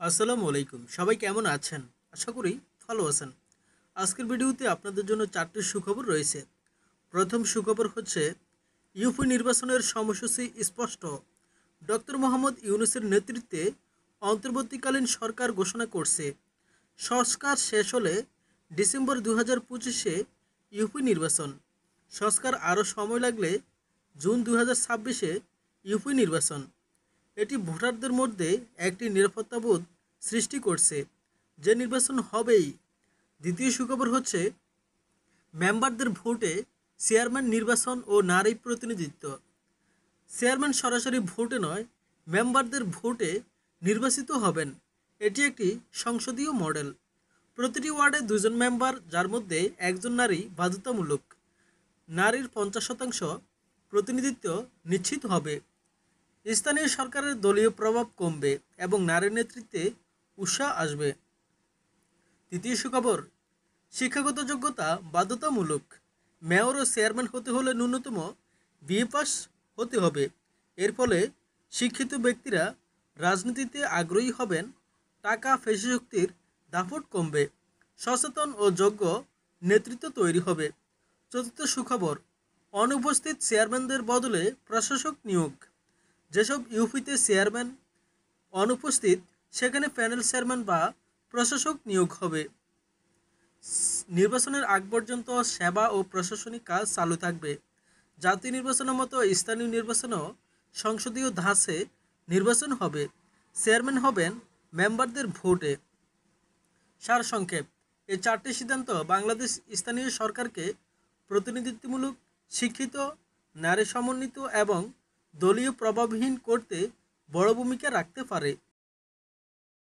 আসসালামু আলাইকুম। সবাই কেমন আছেন? আশা করি ভালো আছেন। আজকের ভিডিওতে আপনাদের জন্য 4টি সুখবর রয়েছে। প্রথম সুখবর হচ্ছে ইউপি নির্বাচনের সময়সূচি স্পষ্ট। ডক্টর মোহাম্মদ ইউনূসের নেতৃত্বে অন্তর্বর্তীকালীন সরকার ঘোষণা করছে সংস্কার শেষ হলে ডিসেম্বর 2025-এ ইউপি নির্বাচন। সংস্কার আরও সময় লাগলে জুন 2026-এ ইউপি নির্বাচন। এটি ভোটারদের মধ্যে একটি নিরাপত্তাবোধ সৃষ্টি করছে যে নির্বাচন হবেই। দ্বিতীয় সুখবর হচ্ছে মেম্বারদের ভোটে চেয়ারম্যান নির্বাচন ও নারী প্রতিনিধিত্ব। চেয়ারম্যান সরাসরি ভোটে নয়, মেম্বারদের ভোটে নির্বাচিত হবেন। এটি একটি সংসদীয় মডেল। প্রতিটি ওয়ার্ডে 2জন মেম্বার, যার মধ্যে একজন নারী বাধ্যতামূলক। নারীর 50% প্রতিনিধিত্ব নিশ্চিত হবে। স্থানীয় সরকারের দলীয় প্রভাব কমবে এবং নারীর নেতৃত্বে উৎসাহ আসবে। তৃতীয় সুখবর, শিক্ষাগত যোগ্যতা বাধ্যতামূলক। মেয়র ও চেয়ারম্যান হতে হলে ন্যূনতম বিএ পাস হতে হবে। এর ফলে শিক্ষিত ব্যক্তিরা রাজনীতিতে আগ্রহী হবেন। টাকা পেশিশক্তির দাপট কমবে। সচেতন ও যোগ্য নেতৃত্ব তৈরি হবে। চতুর্থ সুখবর, অনুপস্থিত চেয়ারম্যানদের বদলে প্রশাসক নিয়োগ। যেসব ইউপিতে চেয়ারম্যান অনুপস্থিত, সেখানে প্যানেল চেয়ারম্যান বা প্রশাসক নিয়োগ হবে। নির্বাচনের আগ পর্যন্ত সেবা ও প্রশাসনিক কাজ চালু থাকবে। জাতীয় নির্বাচনের মতো স্থানীয় নির্বাচনেও সংসদীয় ধাঁচে নির্বাচন হবে। চেয়ারম্যান হবেন মেম্বারদের ভোটে। সারসংক্ষেপ, এই 4টি সিদ্ধান্ত বাংলাদেশ স্থানীয় সরকারকে প্রতিনিধিত্বমূলক, শিক্ষিত, নারী সমন্বিত এবং দলীয় প্রভাবহীন করতে বড় ভূমিকা রাখতে পারে।